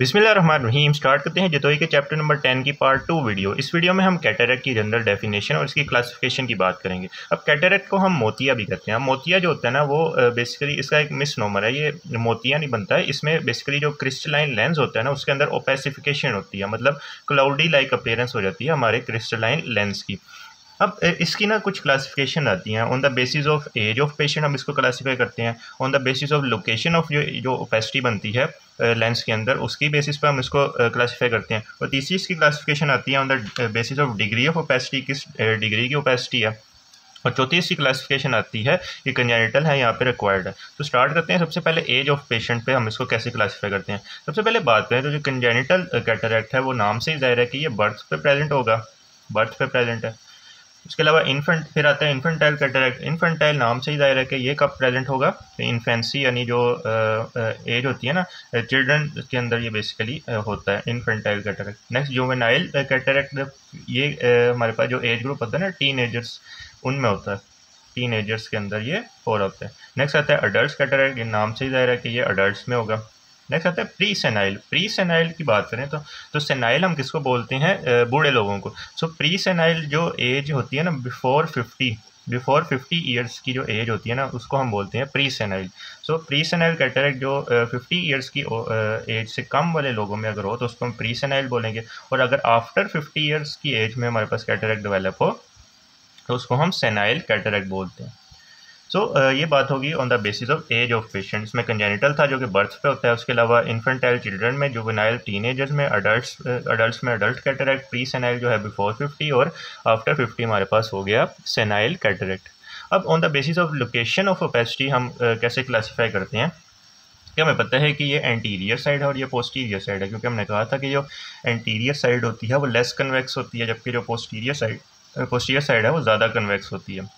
बिस्मिल्लाहिर्रहमानिर्रहीम। स्टार्ट करते हैं जतोई के चैप्टर नंबर 10 की पार्ट 2 वीडियो। इस वीडियो में हम कैटरेक्ट की जनरल डेफिनेशन और इसकी क्लासिफिकेशन की बात करेंगे। अब कैटरेक्ट को हम मोतिया भी कहते हैं। अब मोतिया जो होता है ना वो बेसिकली इसका एक मिसनोमर है, ये मोतिया नहीं बनता है। इसमें बेसिकली जो क्रिस्टलाइन लेंस होता है ना उसके अंदर ओपेसिफिकेशन होती है, मतलब क्लाउडी लाइक अपीयरेंस हो जाती है हमारे क्रिस्टलाइन लेंस की। अब इसकी ना कुछ क्लासिफिकेशन आती हैं। On the basis of age of patient हम इसको क्लासीफाई करते हैं। On the basis of location of जो ओपेसिटी बनती है लेंस के अंदर, उसकी बेसिस पर हम इसको क्लासीफाई करते हैं। और तीसरी इसकी क्लासिफिकेशन आती है on the basis of degree of opacity, किस डिग्री की ओपेसिटी है। और चौथी इसकी क्लासिफिकेशन आती है कि कंजेनिटल है यहाँ पे रिक्वायर्ड है। तो स्टार्ट करते हैं सबसे पहले एज ऑफ पेशेंट पे हम इसको कैसे क्लासीफाई करते हैं। सबसे पहले बात करें तो जो कंजेनिटल कैटरेक्ट है वो नाम से ही जाहिर है कि ये बर्थ पे प्रेजेंट होगा, बर्थ पे प्रेजेंट है। उसके अलावा इन्फेंट फिर आता है इन्फेंटाइल कैटरेक्ट। इन्फेंटाइल नाम से ही जाहिर है कि ये कब प्रेजेंट होगा, इन्फेंसी यानी जो एज होती है ना चिल्ड्रन के अंदर ये बेसिकली होता है infantile cataract. Next juvenile cataract, ये हमारे पास जो एज ग्रुप होता है ना टीन एजर्स, उनमें होता है, टीन एजर्स के अंदर ये हो रहा होता है। नेक्स्ट आता है अडल्ट कैटरेक्ट, ये नाम से ही जाहिर है कि ये अडल्ट में होगा। नेक्स्ट आता है प्री सेनाइल। प्री सेनाइल की बात करें तो सेनाइल हम किसको बोलते हैं, बूढ़े लोगों को। सो प्री सेनाइल जो एज होती है ना बिफोर 50 ईयर्स की जो एज होती है ना उसको हम बोलते हैं प्री सेनाइल। सो प्री सेनाइल कैटरेक्ट जो 50 ईयर्स की एज से कम वाले लोगों में अगर हो तो उसको हम प्री सेनाइल बोलेंगे। और अगर आफ्टर 50 ईयर्स की एज में हमारे पास कैटरेक्ट डेवलप हो तो उसको हम सेनाइल कैटरेक्ट बोलते हैं। ये बात होगी on the basis of age of patients में। कंजेनिटल था जो कि बर्थ पे होता है। उसके अलावा इन्फेंटाइल चिल्ड्रन में, जुवेनाइल टीनेजर्स में, अडल्ट्स में अडल्ट कैटरेक्ट, प्री सेनाइल जो है बिफोर 50 और आफ्टर 50 हमारे पास हो गया सेनाइल कैटरेक्ट। अब on the basis of location of opacity हम कैसे क्लासीफाई करते हैं कि हमें पता है कि ये एंटीरियर साइड है और ये पोस्टीरियर साइड है, क्योंकि हमने कहा था कि जो एंटीरियर साइड होती है वो लेस कन्वेक्स होती है जबकि जो पोस्टीरियर साइड है वो ज़्यादा कन्वेक्स होती है।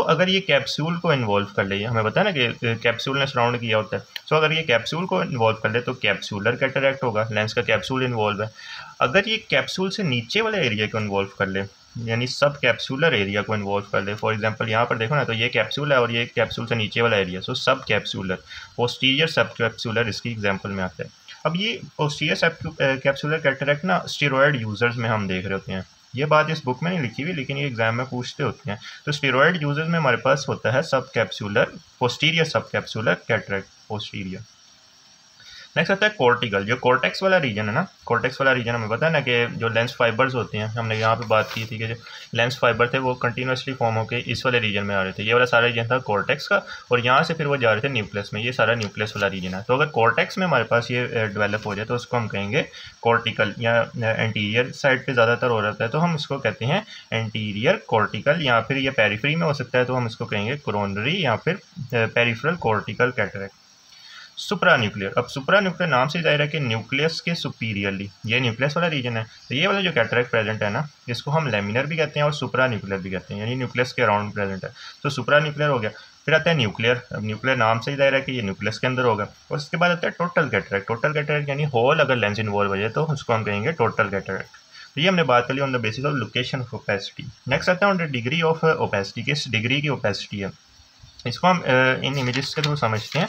अगर ये कैप्सूल को इन्वॉल्व कर ले, हमें पता है ना कि कैप्सूल ने सराउंड किया होता है। अगर ये कैप्सूल को इन्वॉल्व कर ले तो कैप्सूलर कैटरेक्ट होगा, लेंस का कैप्सूल इन्वॉल्व है। अगर ये कैप्सूल से नीचे वाले एरिया को इन्वॉल्व कर ले यानी सब कैप्सूलर एरिया को इन्वॉल्व कर ले, फॉर एग्जांपल यहाँ पर देखो ना तो ये कैप्सूल है और ये कैप्सूल से नीचे वाला एरिया, सब कैप्सूलर, पोस्टीरियर सब कैप्सूलर इसकी एग्जाम्पल में आता है। अब ये पोस्टीरियर सब कैप्सूलर कैटरेक्ट ना स्टेरॉयड यूजर्स में हम देख रहे होते हैं। ये बात इस बुक में नहीं लिखी हुई लेकिन ये एग्जाम में पूछते होते हैं। तो स्टेरॉयड यूजर्स में हमारे पास होता है सब कैप्सूलर पोस्टीरियर सब कैप्सूलर कैटरेक्ट पोस्टीरियर। नेक्स्ट आता है कॉर्टिकल। जो कॉर्टेक्स वाला रीजन है ना, कॉर्टेक्स वाला रीजन हमें पता है ना कि जो लेंस फाइबर्स होते हैं, हमने यहाँ पे बात की थी कि जो लेंस फाइबर थे वो कंटिन्यूसली फॉर्म होकर इस वाले रीजन में आ रहे थे। ये वाला सारा रीजन था कॉर्टेक्स का और यहाँ से फिर वो जा रहे थे न्यूक्लियस में। ये सारा न्यूक्लियस वाला रीजन है। तो अगर कॉर्टेक्स में हमारे पास ये डेवलप हो जाए तो उसको हम कहेंगे कॉर्टिकल, या एंटीरियर साइड पर ज़्यादातर हो जाता है तो हम इसको कहते हैं एंटीरियर कॉर्टिकल, या फिर ये पेरिफेरी में हो सकता है तो हम इसको कहेंगे कोरोनरी या फिर पेरिफेरल कॉर्टिकल कैटरेक्ट। सुप्रा न्यूक्लियर। अब सुप्रा न्यूक्लियर नाम से जाहिर है कि न्यूक्लियस के सुपीरियरली, ये न्यूक्लियस वाला रीजन है। तो ये वाला जो कैटरेक्ट प्रेजेंट है ना इसको हम लेमिनर भी कहते हैं और सुप्रा न्यूक्लियर भी कहते हैं, यानी न्यूक्लियस के अराउंड प्रेजेंट है। तो सुप्रा न्यूक्लियर हो गया। फिर आता है न्यूक्लियर। अब न्यूक्लियर नाम से ही जाहिर है कि ये न्यूक्लियस के अंदर होगा। और उसके बाद आता है टोटल कैटरेक्ट। टोटल कैटरेक्ट यानी होल अगर लेंस इन्वॉल्व हो जाए तो उसको हम कहेंगे टोटल कैटरेक्ट। तो ये हमने बात कर ली on the basis of location of opacity. Next आता है on the degree of opacity, किस डिग्री की ओपेसिटी है। इसको हम इन इमेजेस के थ्रू समझते हैं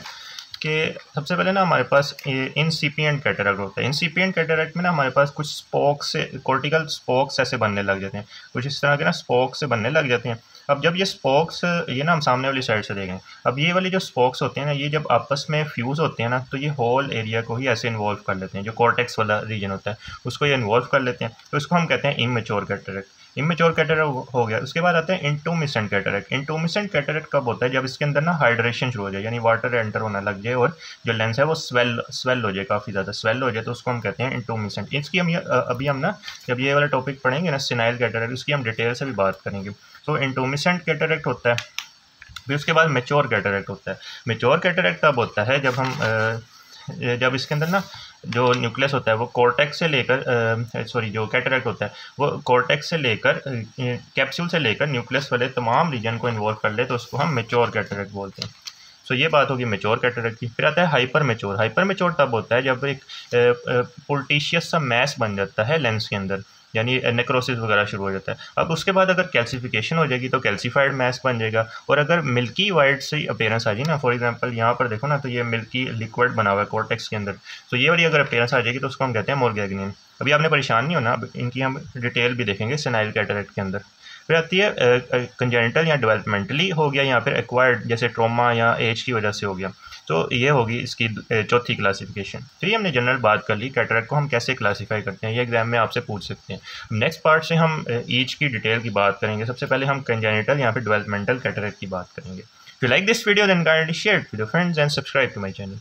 कि सबसे पहले ना हमारे पास इंसिपिएंट कैटरेक्ट होता है। इंसिपिएंट कैटरेक्ट में ना हमारे पास कुछ स्पोक्स से, कॉर्टिकल स्पोक्स ऐसे बनने लग जाते हैं, कुछ इस तरह के ना स्पोक्स से बनने लग जाते हैं। अब जब ये स्पोक्स, ये ना हम सामने वाली साइड से देखें, अब ये वाले जो स्पोक्स होते हैं ना ये जब आपस में फ्यूज़ होते हैं ना तो ये होल एरिया को ही ऐसे इन्वॉल्व कर लेते हैं। जो कॉर्टेक्स वाला रीजन होता है उसको ये इन्वॉल्व कर लेते हैं, तो इसको हम कहते हैं इमेच्योर कैटरेक्ट। इमेच्योर कैटरेक्ट हो गया। उसके बाद आता है इंटुमिसेंट कैटरेक्ट। इंटुमिसेंट कैटरेक्ट कब होता है, जब इसके अंदर ना हाइड्रेशन शुरू हो जाए, यानी वाटर एंटर होना लग जाए और जो लेंस है वो स्वेल हो जाए, काफ़ी ज़्यादा स्वेल हो जाए, तो उसको हम कहते हैं इंटुमिसेंट। इसकी हम अभी हम ना जब ये वाला टॉपिक पढ़ेंगे ना सेनाइल कैटरेक्ट, उसकी हम डिटेल से भी बात करेंगे। तो इंटुमिसेंट कैटरेक्ट होता है। फिर उसके बाद मेच्योर कैटरेक्ट होता है। मेच्योर कैटरेक्ट तब होता है जब इसके अंदर ना जो न्यूक्लियस होता है वो कॉर्टेक्स से लेकर जो कैटरेक्ट होता है वो कॉर्टेक्स से लेकर कैप्सूल से लेकर न्यूक्लियस वाले तमाम रीजन को इन्वॉल्व कर ले, तो उसको हम मेच्योर कैटरेक्ट बोलते हैं। ये बात होगी मेच्योर कैटरेक्ट की। फिर आता है हाइपर मेच्योर। हाइपर मेच्योर तब होता है जब एक पोल्टिशियस सा मैस बन जाता है लेंस के अंदर। यानी नेक्रोसिस वगैरह शुरू हो जाता है। अब उसके बाद अगर कैल्सिफिकेशन हो जाएगी तो कैल्सीफाइड मैस बन जाएगा, और अगर मिल्की वाइट से अपीयरेंस आ जाए ना, फॉर एग्जांपल यहाँ पर देखो ना, तो ये मिल्की लिक्विड बना हुआ है कॉर्टेक्स के अंदर, तो ये वाली अगर अपीयरेंस आ जाएगी तो उसको हम कहते हैं मोरगैग्नियन। अभी आपने परेशान नहीं होना, अब इनकी हम डिटेल भी देखेंगे सेनाइल कैटरेक्ट के अंदर। फिर आती है कंजेनिटल या डेवलपमेंटली हो गया, या फिर एक्वायर्ड जैसे ट्रोमा या एज की वजह से हो गया, तो ये होगी इसकी चौथी क्लासिफिकेशन। तो ये हमने जनरल बात कर ली कैटरेक्ट को हम कैसे क्लासीफाई करते हैं, ये एग्जाम में आपसे पूछ सकते हैं। नेक्स्ट पार्ट से हम ईच की डिटेल की बात करेंगे। सबसे पहले हम कंजेनिटल या फिर डेवलपमेंटल कैटरेक्ट की बात करेंगे। If you like this video, then kindly share it with your friends and subscribe to my channel.